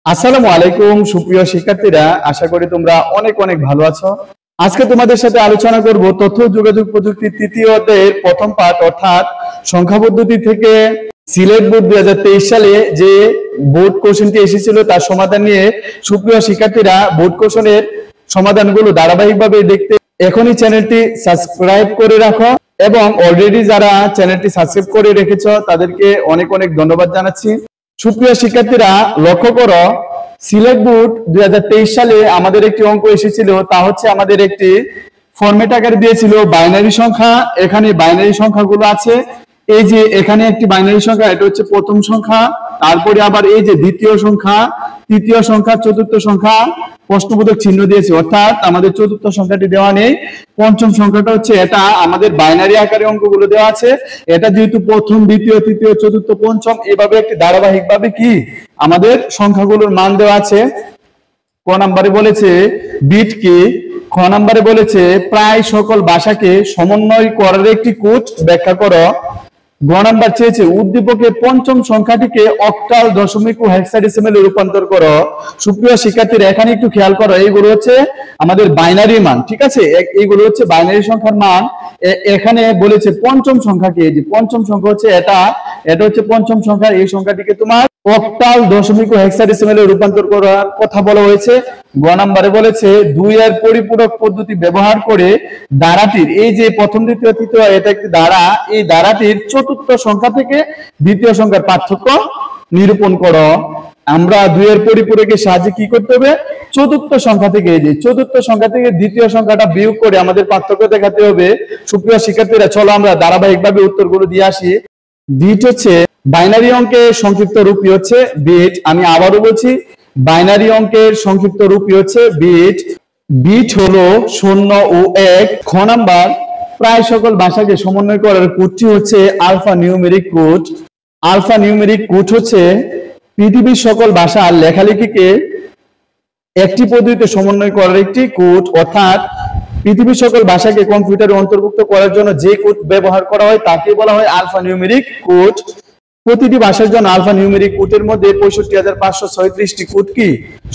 আসসালামু আলাইকুম সুপ্রিয় শিক্ষার্থীরা, আশা করি তোমরা অনেক অনেক ভালো আছো। আজকে তোমাদের সাথে আলোচনা করব তথ্য যোগাযোগ প্রযুক্তির তৃতীয় অধ্যায়ের প্রথম পাঠ অর্থাৎ সংখ্যা পদ্ধতি থেকে সিলেট বোর্ড 2023 সালে যে বোর্ড কোশ্চেনটি এসেছিল তার সমাধান নিয়ে। সুপ্রিয় শিক্ষার্থীরা, বোর্ড কোশ্চেনের সমাধানগুলো ধারাবাহিকভাবে দেখতে এখনই চ্যানেলটি সাবস্ক্রাইব করে রাখো এবং অলরেডি যারা চ্যানেলটি সাবস্ক্রাইব করে রেখেছো তাদেরকে অনেক অনেক ধন্যবাদ জানাচ্ছি। সুপ্রিয় শিক্ষার্থীরা, লক্ষ্য করো, সিলেট বোর্ড 2023 সালে আমাদের একটি অঙ্ক এসেছিল। তা হচ্ছে আমাদের একটি ফরম্যাট আকারে দিয়েছিল বাইনারি সংখ্যা। এখানে বাইনারি সংখ্যাগুলো আছে। এই যে এখানে একটি বাইনারি সংখ্যা, এটা হচ্ছে প্রথম সংখ্যা। তারপরে আবার এই যে দ্বিতীয় সংখ্যা, তৃতীয় সংখ্যা, চতুর্থ সংখ্যা, প্রশ্নবোধক চিহ্ন দিয়েছে, অর্থাৎ আমাদের চতুর্থ সংখ্যাটি দেওয়া নেই। পঞ্চম সংখ্যাটা হচ্ছে এটা আমাদের বাইনারি আকারে অঙ্কগুলো দেওয়া আছে। এটা যেহেতু প্রথম, দ্বিতীয়, তৃতীয়, চতুর্থ, পঞ্চম এভাবে একটি ধারাবাহিক ভাবে কি আমাদের সংখ্যাগুলোর মান দেওয়া আছে। ক নম্বরে বলেছে বিট কি, খ নম্বরে বলেছে প্রায় সকল ভাষাকে সমন্বয় করার একটি কোড ব্যাখ্যা করো। গ নাম্বার চেয়েছে উদ্দীপকের পঞ্চম সংখ্যাটিকে অক্টাল, দশমিক ও হেক্সাডেসিমেলে রূপান্তর করো। সুপ্রিয় শিক্ষার্থীরা, এখানে একটু খেয়াল করো, এইগুলো হচ্ছে আমাদের বাইনারি মান, ঠিক আছে? এইগুলো হচ্ছে বাইনারি সংখ্যার মান। এখানে বলেছে পঞ্চম সংখ্যাকে, এই যে পঞ্চম সংখ্যা হচ্ছে এটা হচ্ছে পঞ্চম সংখ্যা। এই সংখ্যাটিকে তোমার অক্টাল, দশমিক ও হেক্সাডেসিমেলে রূপান্তর করার কথা বলা হয়েছে। গ নম্বরে বলেছে 2 এর পরিপূরক পদ্ধতি ব্যবহার করে ধারাটির, এই যে প্রথম, দ্বিতীয়, তৃতীয়, এটা একটি ধারা, এই ধারাটির চতুর্থ সংখ্যা থেকে দ্বিতীয় সংখ্যার পার্থক্য নিরূপণ করো। আমরা 2 এর পরিপূরকের সাহায্যে কি করতে হবে? চতুর্থ সংখ্যা থেকে, এই যে চতুর্থ সংখ্যা থেকে দ্বিতীয় সংখ্যাটা বিয়োগ করে আমাদের পার্থক্য দেখাতে হবে। সুপ্রিয় শিক্ষার্থীরা, চলো আমরা ধারাবাহিকভাবে উত্তরগুলো দিয়ে আসি। বিট হচ্ছে বাইনারি অঙ্কের সংক্ষিপ্ত রূপই হচ্ছে বিট। আমি আবারও বলছি, বাইনারি অঙ্কের সংক্ষিপ্ত রূপই হচ্ছে বিট। বিট হলো 0 ও 1। খ নাম্বার প্রায় সকল ভাষাকে সমন্বয় করার কোডটি হচ্ছে alphanumeric code. Alphanumeric code হচ্ছে পৃথিবীর সকল ভাষার লেখালেখিকে একটি পদ্ধতিতে সমন্বয় করার একটি কোড, অর্থাৎ পৃথিবীর সকল ভাষাকে কম্পিউটারে অন্তর্ভুক্ত করার জন্য যে কোড ব্যবহার করা হয় তাকে বলা হয় আলফা নিউমেরিক কোড। প্রতিটি ভাষার জন্য আলফা নিউমেরিক কোডের মধ্যে 65,536টি কোড কি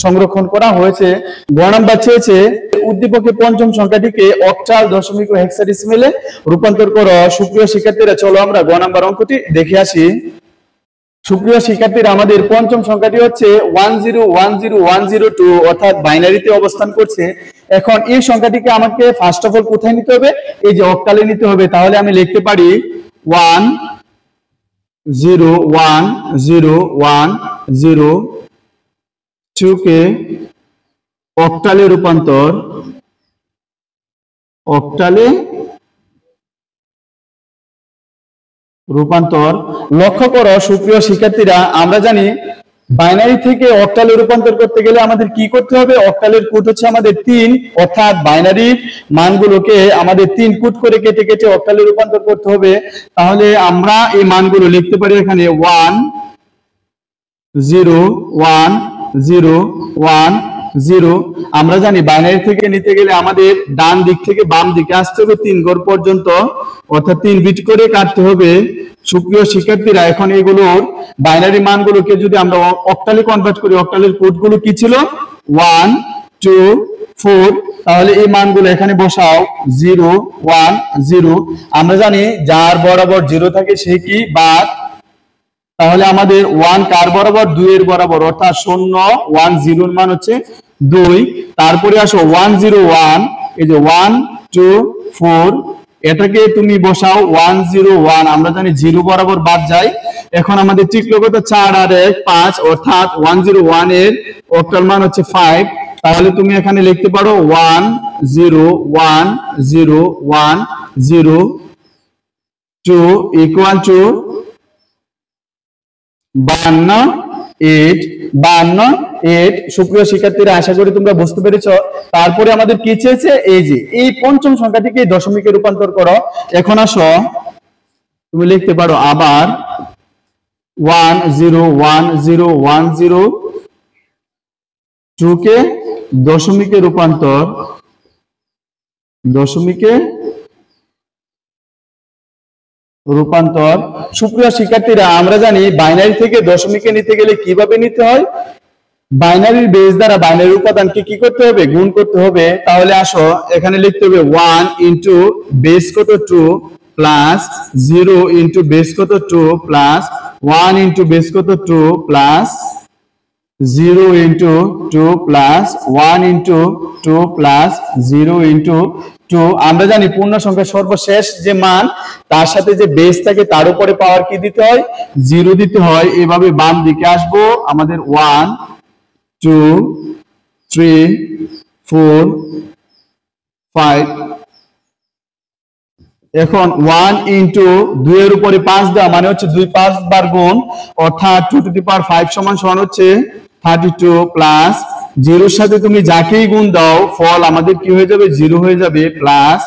সংরক্ষণ করা হয়েছে। গ নাম্বার চেয়েছে উদ্দীপকের পঞ্চম সংখ্যাটিকে অক্টাল, দশমিক ও হেক্সাডেসিমেলে রূপান্তর করো। সুপ্রিয় শিক্ষার্থীরা, চলো আমরা গ নাম্বার অঙ্কটি দেখে আসি। সুপ্রিয় শিক্ষার্থীরা, আমাদের পঞ্চম সংখ্যাটি হচ্ছে 10100102, অর্থাৎ বাইনারিতে অবস্থান করছে। এখন এই সংখ্যাটিকে আমাকে ফার্স্ট অফ অল কোথায় নিতে হবে? এই যে অক্টালে নিতে হবে। তাহলে আমি লিখতে পারি 10100102 কে অক্টালে রূপান্তর লক্ষ্য করো সুপ্রিয় শিক্ষার্থীরা, আমরা জানি বাইনারি থেকে অক্টালে রূপান্তর করতে গেলে আমাদের কি করতে হবে? অক্টালের কোড হচ্ছে আমাদের 3, অর্থাৎ বাইনারি মানগুলোকে আমাদের 3 কোড করে কেটে কেটে অক্টালে রূপান্তর করতে হবে। তাহলে আমরা এই মানগুলো লিখতে পারি এখানে 101010। আমরা জানি বাইনারি থেকে নিতে গেলে আমাদের ডান দিক থেকে বাম দিকে আসতে হবে 3 ঘর পর্যন্ত, অর্থাৎ 3 বিট করে কাটতে হবে। সুপ্রিয় শিক্ষার্থীরা, এখন এগুলোর বাইনারি মানগুলোকে যদি আমরা অক্টালে কনভার্ট করি, অক্টালের কোডগুলো কি ছিল? 1 2 4। তাহলে এই মানগুলো এখানে বসাও 0 1 0। আমরা জানি যার বরাবর 0 থাকে সে কি বাদ। তাহলে আমাদের 1 কার বরাবর? 2 এর বরাবর, অর্থাৎ 0 1 0 এর মান হচ্ছে 2। তারপরে আসো 101, এই যে 1 2 4, এটাকে তুমি বসাও 101। আমরা জানি 0 বরাবর বাদ যায়। এখন আমাদের টিকলো কত? 4 আর 1 5, অর্থাৎ 101 এর অক্টাল মান হচ্ছে 5। তাহলে তুমি এখানে লিখতে পারো 10101002 ইকুয়াল টু 52 সুপ্রিয় শিক্ষার্থীরা, আশা করি তোমরা বুঝতে পেরেছো। তারপরে আমাদের কি চেয়েছে? এই যে এই পঞ্চম সংখ্যাটিকে দশমিকে রূপান্তর করো। এখন আসো তুমি লিখতে পারো আবার 10101002 কে দশমিকে রূপান্তর সুপ্রিয় শিক্ষার্থীরা, আমরা জানি বাইনারি থেকে দশমিকে নিতে গেলে কিভাবে নিতে হয়? বাইনারির বেস দ্বারা বাইনারি উপাদানকে কি করতে হবে, গুণ করতে হবে। তাহলে আসো এখানে লিখতে হবে 1 ইনটু বেস কত 2 প্লাস 0 ইনটু বেস কত 2 প্লাস 1 ইনটু বেস কত 2 plus 0 into 2 plus 1 into 2 plus 0 into 2। আমরা জানি পূর্ণ সংখ্যার সর্বশেষ যে মান তার সাথে যে বেস থাকে তার উপরে পাওয়ার কি দিতে হয়, 0 দিতে হয়। এভাবে বাম দিকে আসবো, আমাদের 1 2 3 4 5। এখন 1 ইনটু 2 এর উপরে 5 দেওয়া মানে হচ্ছে 2 5 বার গুণ, অর্থাৎ 2 টু দি পাওয়ার 5 সমান হচ্ছে 32 প্লাস 0 এর সাথে তুমি যাকেই গুণ দাও ফল আমাদের কি হয়ে যাবে, 0 হয়ে যাবে। প্লাস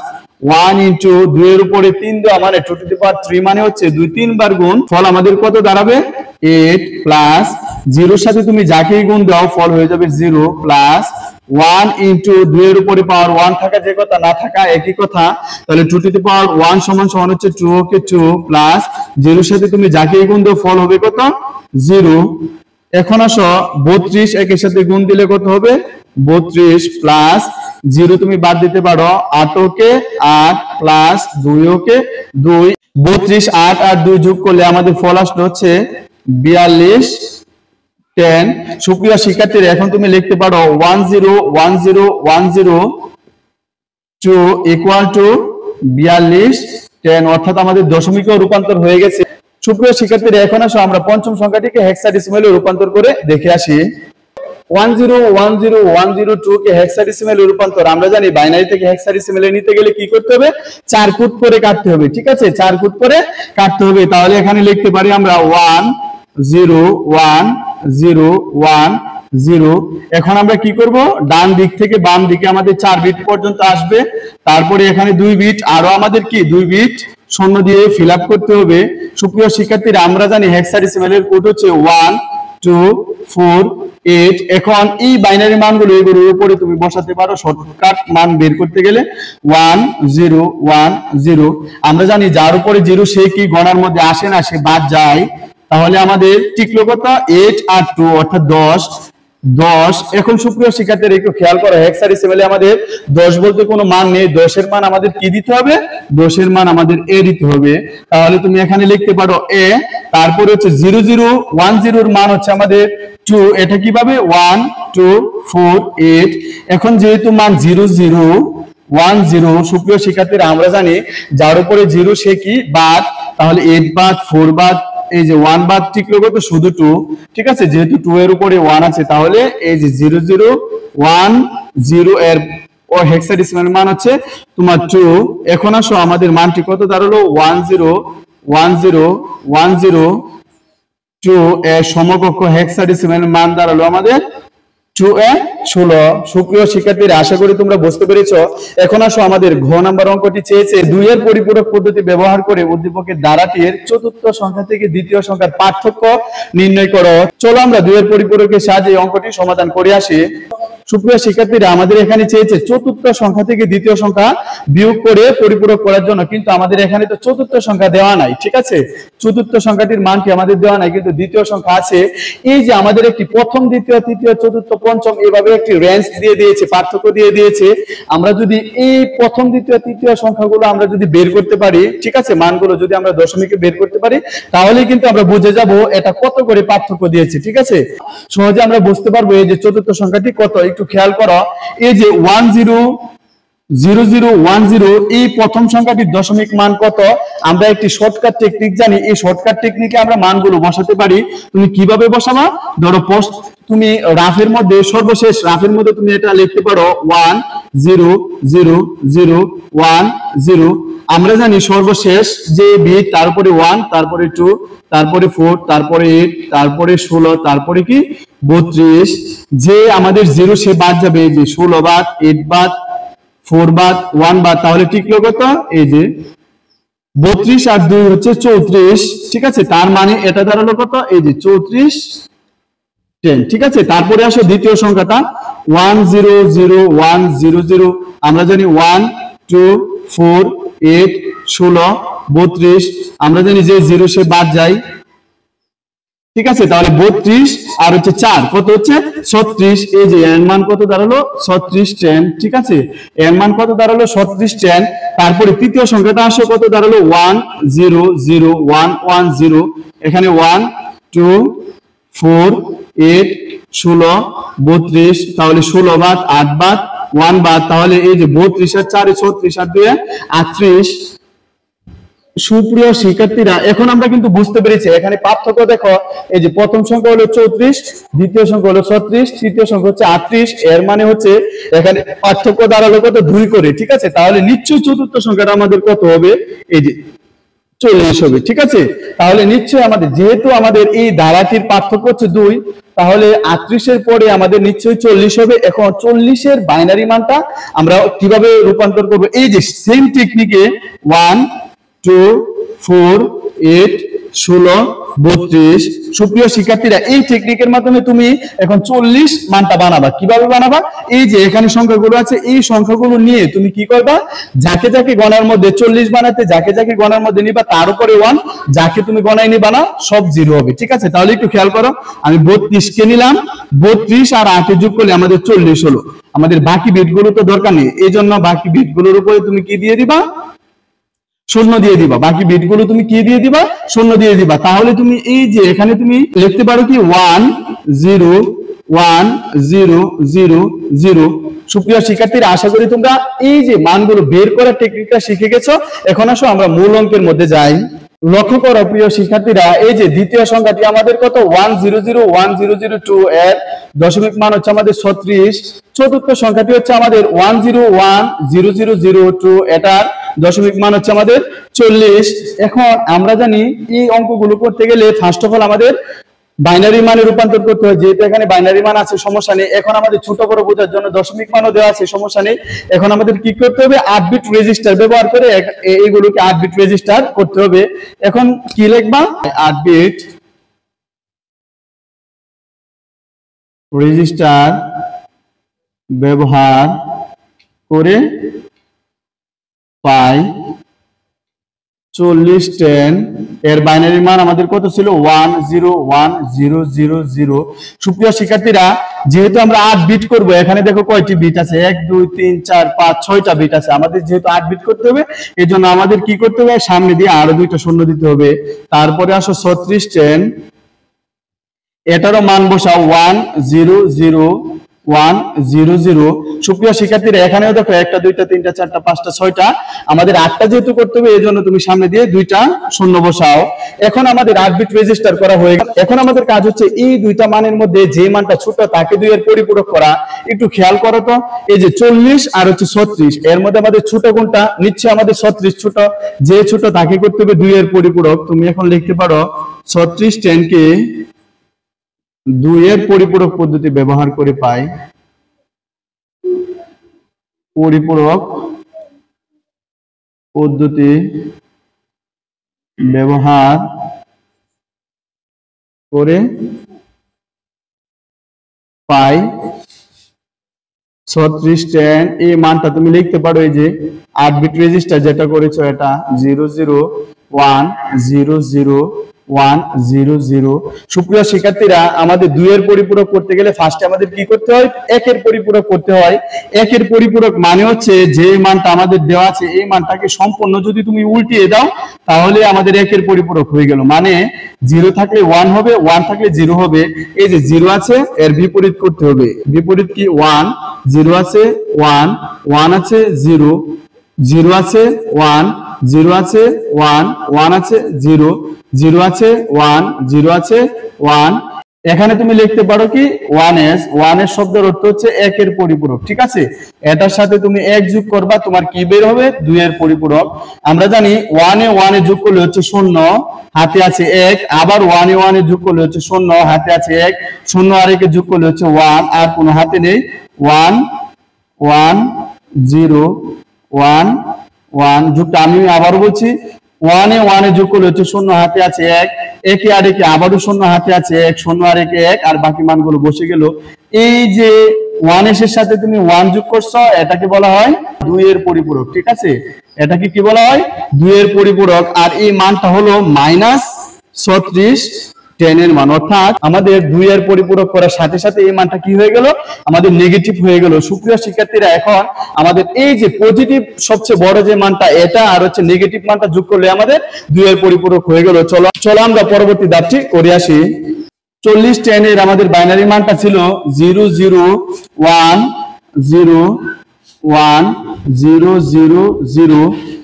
1 ইনটু 2 এর উপরে 3 দেওয়া মানে 2 টু দি পাওয়ার 3 মানে হচ্ছে 2 3 বার গুণ, ফল আমাদের কত দাঁড়াবে 8 প্লাস 0 এর সাথে তুমি যাকেই গুণ দাও ফল হয়ে যাবে 0 প্লাস 1 ইনটু 2 এর উপরে পাওয়ার 1 থাকা যে কথা না থাকা একই কথা। তাহলে 2 টু দি পাওয়ার 1 সমান হচ্ছে 2 ওকে 2 প্লাস 0 এর সাথে তুমি যাকেই গুণ দাও ফল হবে কত 0। এখন আসো 32 একের সাথে গুণ দিলে কত হবে 32 প্লাস 0 তুমি বাদ দিতে পারো 8 ওকে 8 প্লাস 2 ওকে 2। 32 8 আর 2 যোগ করলে আমাদের ফল আসলো হচ্ছে 42 10। সুপ্রিয় শিক্ষার্থীরা এখন তুমি লিখতে পারো 1 0 1 0 1 0 2 ইকুয়াল টু 42 10, অর্থাৎ আমাদের দশমিকে রূপান্তর হয়ে গেছে। সুপ্রিয় শিক্ষার্থীরা এখন আসো আমরা পঞ্চম সংখ্যাটিকে হেক্সাডেসিমালে রূপান্তর করে দেখে আসি। 10101012 কে হেক্সাডেসিমালে রূপান্তর আমরা জানি বাইনারি থেকে হেক্সাডেসিমালে নিতে গেলে কি করতে হবে, 4 ফুট করে কাটতে হবে। ঠিক আছে, 4 ফুট করে কাটতে হবে। তাহলে এখানে লিখতে পারি আমরা 1 0 1 0 1 0। এখন আমরা কি করব, ডান দিক থেকে বাম দিকে আমাদের 4 বিট পর্যন্ত আসবে, তারপরে এখানে 2 বিট আরো আমাদের কি 2 বিট শূন্য দিয়ে ফিল আপ করতে হবে। সুপ্রিয় শিক্ষার্থীরা আমরা জানি হেক্সাডেসিমালের কোড হচ্ছে 1 2 4 8। এখন এই বাইনারি মানগুলো এগুলোর উপরে তুমি বসাতে পারো শর্টকাট মান বের করতে গেলে 1 0 1 0। আমরা জানি যার উপরে 0 সে কি গণার মধ্যে আসে না, সে বাদ যায়। তাহলে আমাদের টিকলো কত 8 আর 2 অর্থাৎ 10। এখন সুপ্রিয় শিক্ষার্থীরা একটু খেয়াল করো, হেক্সাডেসিমালে আমাদের 10 বলতে কোনো মান নেই, 10 এর মান আমাদের কি দিতে হবে, 10 এর মান আমাদের a দিতে হবে। তাহলে তুমি এখানে লিখতে পারো a, তারপরে হচ্ছে 0010 এর মান হচ্ছে আমাদের 2, এটা কিভাবে 1 2 4 8। এখন যেহেতু মান 0010, সুপ্রিয় শিক্ষার্থীরা আমরা জানি যার উপরে 0 সে কি বাদ, তাহলে 8 বাদ 4 বাদ, এই যে 1 বাদ টিকলো কত শুধু 2। ঠিক আছে, যেহেতু 2 এর উপরে 1 আছে তাহলে এই যে 0010 এর ও হেক্সাডেসিমাল মান হচ্ছে তোমার 2। এখন আসো আমাদের মানটি কত দাঁড়ালো 10101012 এর সমকক্ষ হেক্সাডেসিমাল মান দাঁড়ালো আমাদের 2 এ 16। সুপ্রিয় শিক্ষার্থীরা আশা করি তোমরা বুঝতে পেরেছো। এখন আসো আমাদের ঘ নাম্বার অঙ্কটি চেয়েছে 2 এর পরিপূরক পদ্ধতি ব্যবহার করে উদ্দীপকের দ্বারাটির চতুর্থ সংখ্যা থেকে দ্বিতীয় সংখ্যার পার্থক্য নির্ণয় করো। চলো আমরা 2 এর পরিপূরকের সাহায্যে এই অঙ্কটি সমাধান করে আসি। সুপ্রিয় শিক্ষার্থীরা আমাদের এখানে চেয়েছে চতুর্থ সংখ্যা থেকে দ্বিতীয় সংখ্যা বিয়োগ করে পরিপূরক করার জন্য, কিন্তু আমাদের এখানে তো চতুর্থ সংখ্যা দেওয়া নাই। ঠিক আছে, চতুর্থ সংখ্যাটির মানটি আমাদের দেওয়া নাই, কিন্তু দ্বিতীয় সংখ্যা আছে। এই যে আমাদের একটি প্রথম দ্বিতীয় তৃতীয় চতুর্থ পঞ্চম এভাবে একটি রেঞ্জ দিয়ে দিয়েছে, পার্থক্য দিয়ে দিয়েছে। আমরা যদি এই প্রথম দ্বিতীয় তৃতীয় সংখ্যাগুলো আমরা যদি বের করতে পারি, ঠিক আছে, মানগুলো যদি আমরা দশমিকে বের করতে পারি, তাহলে কিন্তু আমরা বুঝে যাব এটা কত করে পার্থক্য দিয়েছে। ঠিক আছে, সহজে আমরা বুঝতে পারবো এই যে চতুর্থ সংখ্যাটি কত। একটু খেয়াল করো, এই যে 100010 এই প্রথম সংখ্যাটির দশমিক মান কত, আমরা একটি শর্টকাট টেকনিক জানি। এই শর্টকাট টেকনিকে আমরা মানগুলো বসাতে পারি। তুমি কিভাবে বসাবা, ধরো পোস্ট তুমি রাফের মধ্যে সর্বশেষ রাফের মধ্যে তুমি এটা লিখতে পারো 100010। আমরা জানি সর্বশেষ যে বিট তারপরে 1 তারপরে 2 তারপরে 4 তারপরে 8 তারপরে 16 তারপরে কি 32। যে আমাদের 0 সে বাদ যাবে, এই যে 16 বাদ 8 বাদ 4 বাদ 1 বাদ, তাহলে টিকলো কত এই যে 32 আর 2 হচ্ছে 34। ঠিক আছে, তার মানে এটা দাঁড়ালো কত এই যে 34 10। ঠিক আছে, তারপরে আসো দ্বিতীয় সংখ্যাটা 100100। আমরা জানি 1 2 4 8 16 32। আমরা জানি যে 0 সে বাদ যায়। ঠিক আছে, তাহলে 32 আর হচ্ছে 4 কত হচ্ছে 36। এই যে এর মান কত দাঁড়ালো 36 10। ঠিক আছে, এর মান কত দাঁড়ালো 36 10। তারপরে তৃতীয় সংখ্যাটা আসো কত দাঁড়ালো 1 0 0 1 1 0। এখানে 1 2 4 8 16 32, তাহলে 16 বাদ 8 বাদ 1 বাদ, তাহলে এই যে 32 আর 4 36 আর 2 38। সুপ্রিয় শিক্ষার্থীরা, এখন আমরা কিন্তু বুঝতে পেরেছি এখানে পার্থক্য দেখো, এই যে প্রথম সংখ্যা হলো 34, দ্বিতীয় সংখ্যা হলো 36, তৃতীয় সংখ্যা হচ্ছে 38। এর মানে হচ্ছে এখানে পার্থক্য দাঁড়ালো কত 2 করে। ঠিক আছে, তাহলে নিশ্চয়ই চতুর্থ সংখ্যাটা আমাদের কত হবে, এই যে 40 হবে। ঠিক আছে, তাহলে নিশ্চয়ই আমাদের, যেহেতু আমাদের এই ধারাটির পার্থক্য হচ্ছে 2, তাহলে 38 এর পরে আমাদের নিশ্চয়ই 40 হবে। এখন 40 এর বাইনারি মানটা আমরা কিভাবে রূপান্তর করব, এই যে সেম টেকনিকে 1 2 4 8 16 32। সুপ্রিয় শিক্ষার্থীরা, এই টেকনিকের মাধ্যমে তুমি এখন 40 মানটা বানাবা। কিভাবে বানাবা, এই যে এখানে সংখ্যাগুলো আছে, এই সংখ্যাগুলো নিয়ে তুমি কি করবা, যাকে যাকে গণার মধ্যে 40 বানাতে, যাকে যাকে গণার মধ্যে নিবা তার উপরে 1, যাকে তুমি গণায় নিবা না সব 0 হবে। ঠিক আছে, তাহলে একটু খেয়াল করো, আমি 32 কে নিলাম, 32 আর 8 যোগ করলে আমাদের 40 হলো। আমাদের বাকি বিটগুলো তো দরকার নেই, এই জন্য বাকি বিটগুলোর উপরে তুমি কি দিয়ে দিবা, শূন্য দিয়ে দিবা। বাকি বিটগুলো তুমি কি দিয়ে দিবা, শূন্য দিয়ে দিবা। তাহলে তুমি এই যে এখানে তুমি লিখতে পারো কি 1 0 1 0 0 0। সুপ্রিয় শিক্ষার্থীরা, আশা করি তোমরা এই যে মানগুলো বের করার টেকনিকটা শিখে গেছো। এখন আসো আমরা মূল অঙ্কের মধ্যে যাই। লক্ষ্য করো প্রিয় শিক্ষার্থীরা, এই যে দ্বিতীয় সংখ্যাটি আমাদের কত 1001002, এর দশমিক মান হচ্ছে আমাদের 36। চতুর্থ সংখ্যাটি হচ্ছে আমাদের 1010002, এটার দশমিক মান হচ্ছে আমাদের 40। এখন আমরা জানি এই অঙ্কগুলো করতে গেলে ফার্স্ট অফ অল আমাদের বাইনারি মানে রূপান্তর করতে হয়। যেহেতু এখানে বাইনারি মান আছে সমস্যা নেই, এখন আমাদের ছোট বড় বোঝার জন্য দশমিক মানও দেওয়া আছে সমস্যা নেই। এখন আমাদের কি করতে হবে, 8 বিট রেজিস্টার ব্যবহার করে এইগুলোকে 8 বিট রেজিস্টার করতে হবে। এখন কি লিখবা, 8 বিট রেজিস্টার ব্যবহার করে পাই 40 10। এর বাইনারি মান আমাদের কত ছিল 101000। সুপ্রিয় শিক্ষার্থীরা, যেহেতু আমরা 8 বিট করব, এখানে দেখো কয়টি বিট আছে, 1 2 3 4 5 6টা বিট আছে। আমাদের যেহেতু 8 বিট করতে হবে, এই জন্য আমাদের কি করতে হবে, সামনে দিয়ে আরো 2টা শূন্য দিতে হবে। তারপরে আসো 36 10, এটারও মান বসাও 1001000। সুপ্রিয় শিক্ষার্থীরা, এখানেও দেখো 1টা 2টা 3টা 4টা 5টা 6টা, আমাদের 8টা যেহেতু করতে হবে এই জন্য তুমি সামনে দিয়ে 2টা শূন্য বসাও। এখন আমাদের 8 বিট রেজিস্টার করা হয়ে গেল। এখন আমাদের কাজ হচ্ছে এই 2টা মানের মধ্যে যে মানটা ছোট তাকে 2 এর পরিপূরক করা। একটু খেয়াল করো তো, এই যে 40 আর হচ্ছে 36, এর মধ্যে আমাদের ছোট কোনটা, নিশ্চয়ই আমাদের 36 ছোট, যে ছোট তাকে করতে হবে 2 এর পরিপূরক। তুমি এখন লিখতে পারো 36 10 কে 2 এর পরিপূরক পদ্ধতি ব্যবহার করে পাই, পরিপূরক পদ্ধতি ব্যবহার করে পাই 36 10। এই মানটা তুমি লিখতে পারো, এই যে 8 বিট রেজিস্টার যেটা করেছো এটা 00100100। সুপ্রিয় শিক্ষার্থীরা, আমাদের 2 এর পরিপূরক করতে গেলে ফার্স্টে আমাদের কি করতে হয়, 1 এর পরিপূরক করতে হয়। 1 এর পরিপূরক মানে হচ্ছে যে মানটা আমাদের দেওয়া আছে এই মানটাকে সম্পূর্ণ যদি তুমি উল্টিয়ে দাও তাহলে আমাদের 1 এর পরিপূরক হয়ে গেল। মানে 0 থাকলে 1 হবে, 1 থাকলে 0 হবে। এই যে 0 আছে এর বিপরীত করতে হবে। বিপরীত কি 1, 0 আছে 1, 1 আছে 0, 0 আছে 1, 0 আছে 1, 1 আছে 0, 0 আছে 1, 0 আছে 1। এখানে তুমি লিখতে পারো কি 1s। 1s শব্দের অর্থ হচ্ছে 1 এর পরিপূরক। ঠিক আছে, এটার সাথে তুমি 1 যোগ করবা, তোমার কি বের হবে, 2 এর পরিপূরক। আমরা জানি 1 এ 1 এ যোগ করলে হচ্ছে 0, হাতে আছে 1, আবার 1 এ 1 এ যোগ করলে হচ্ছে 0, হাতে আছে 1, 0 আর 1 এ যোগ করলে হচ্ছে 1, আর কোনো হাতে নেই। 1 1 0 1 1 যুক্ত, আমি আবার বলছি 1 এ 1 এ যোগ করলে হচ্ছে 0, হাতে আছে 1, 1 এ আর 1 এ আবারও 0, হাতে আছে 1, 0 আর 1 এ 1, আর বাকি মানগুলো বসে গেল। এই যে 1s এর সাথে তুমি 1 যোগ করছো, এটাকে বলা হয় 2 এর পরিপূরক। ঠিক আছে, এটাকে কি বলা হয়, 2 এর পরিপূরক। আর এই মানটা হলো -36 10 এর মান, অর্থাৎ আমাদের 2 এর পরিপূরক করার সাথে সাথে এই মানটা কি হয়ে গেল, আমাদের নেগেটিভ হয়ে গেল। সুপ্রিয় শিক্ষার্থীরা, এখন আমাদের এই যে পজিটিভ সবচেয়ে বড় যে মানটা এটা আর হচ্ছে নেগেটিভ মানটা যোগ করলে আমাদের 2 এর পরিপূরক হয়ে গেল। চলো আমরা পরবর্তী ধাপটি করে আসি। 40 10 এর আমাদের বাইনারি মানটা ছিল 0 0 1 0 1 0 0 0।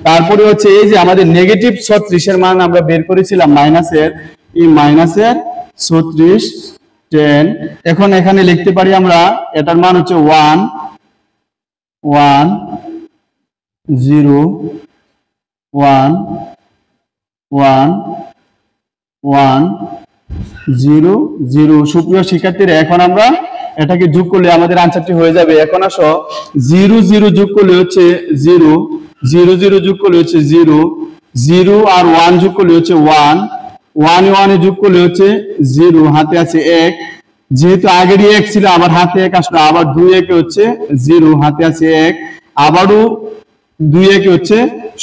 তারপরে হচ্ছে এই যে আমাদের নেগেটিভ 36 এর মান আমরা বের করেছিলাম মাইনাসের, এই মাইনাসের 36 10। এখন এখানে লিখতে পারি আমরা এটার মান হচ্ছে 1 1 0 1 1 1 0 0। সুপ্রিয় শিক্ষার্থীরা, এখন আমরা এটাকে যোগ করলে আমাদের আনসারটি হয়ে যাবে। এখন আসো 0 0 যোগ করলে হচ্ছে 0 0 0 যোগ করলে হচ্ছে 0 0 আর 1 যোগ করলে হচ্ছে 1 1 1 এ যোগ করলে হচ্ছে 0, হাতে আছে 1, যেহেতু আগেরই 1 ছিল আবার হাতে 1 আসলো, আবার 2 1 হচ্ছে 0, হাতে আছে 1, আবারও 2 1 হচ্ছে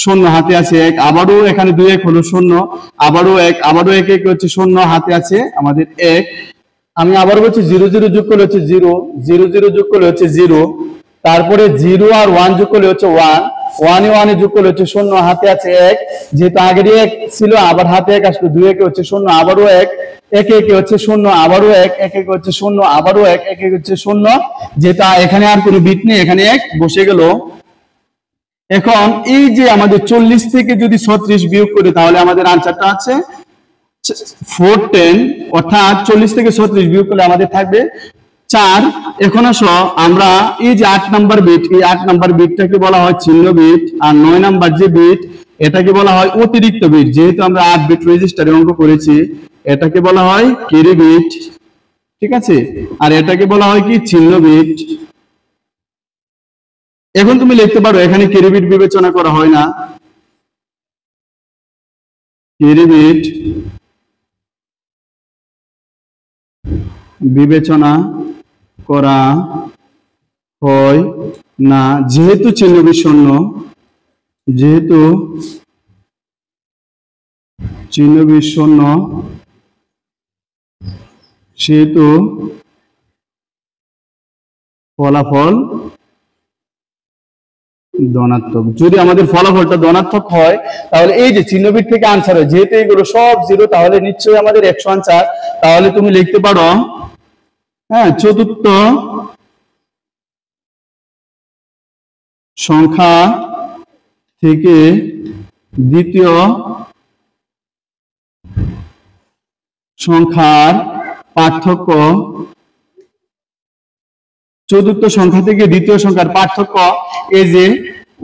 0, হাতে আছে 1, আবারও এখানে 2 1 হলো 0, আবারও 1, আবারও 1 1 হচ্ছে 0, হাতে আছে আমাদের 1। আমি আবার বলছি 0 0 যোগ করলে হচ্ছে 0 0 0 যোগ করলে হচ্ছে 0, তারপরে 0 আর 1 যোগ করলে হচ্ছে 1 1 1 এ যোগ করলে হচ্ছে 0, হাতে আছে 1, যেহেতু আগেরই 1 ছিল আবার হাতে 1 আসলো, 2 1 হচ্ছে 0, আবারও 1 1 1 হচ্ছে 0, আবারও 1 1 1 হচ্ছে 0, আবারও 1 1 1 হচ্ছে 0, যেহেতু এখানে আর কোনো বিট নেই এখানে 1 বসে গেল। এখন এই যে আমাদের 40 থেকে যদি 36 বিয়োগ করি তাহলে আমাদের আনসারটা আছে 410, অর্থাৎ 40 থেকে 36 বিয়োগ করলে আমাদের থাকবে 4। এখন আসো আমরা এই যে 8 নাম্বার বিট, এই 8 নাম্বার বিটটাকে বলা হয় চিহ্ন বিট, আর 9 নাম্বার যে বিট এটাকে বলা হয় অতিরিক্ত বিট। যেহেতু আমরা 8 বিট রেজিস্টারে অঙ্ক করেছি, এটাকে বলা হয় ক্যারি বিট, ঠিক আছে, আর এটাকে বলা হয় কি চিহ্ন বিট। এখন তুমি লিখতে পারো এখানে ক্যারি বিট বিবেচনা করা হয় না, ক্যারি বিট বিবেচনা করা হয় না, যেহেতু চিহ্ন বিট শূন্য, যেহেতু চিহ্ন বিট শূন্য সেহেতু ফলাফল ধনাত্মক। যদি আমাদের ফলাফলটা ধনাত্মক হয় তাহলে এই যে চিহ্ন বিট থেকে আনসার হয়, যেহেতু এগুলো সব 0 তাহলে নিশ্চয়ই আমাদের 100 আনসার। তাহলে তুমি লিখতে পারো, হ্যাঁ, চতুর্থ সংখ্যা থেকে দ্বিতীয় সংখ্যার পার্থক্য, চতুর্থ সংখ্যা থেকে দ্বিতীয় সংখ্যার পার্থক্য এই যে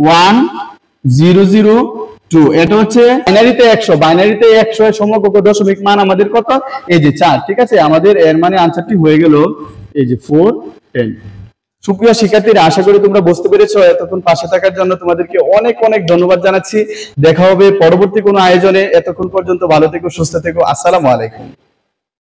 1002। এটা হচ্ছে বাইনারিতে 100, বাইনারিতে 100 এর সমকক্ষ দশমিক মান আমাদের কত, এই যে 4, ঠিক আছে। আমাদের এর মানে আনসারটি হয়ে গেল এই যে 410। সুপ্রিয় শিক্ষার্থীরা, আশা করি তোমরা বুঝতে পেরেছো। এতক্ষণ পাশে থাকার জন্য তোমাদেরকে অনেক অনেক ধন্যবাদ জানাচ্ছি। দেখা হবে পরবর্তী কোনো আয়োজনে। এতক্ষণ পর্যন্ত ভালো থেকো, সুস্থ থেকো। আসসালামু আলাইকুম।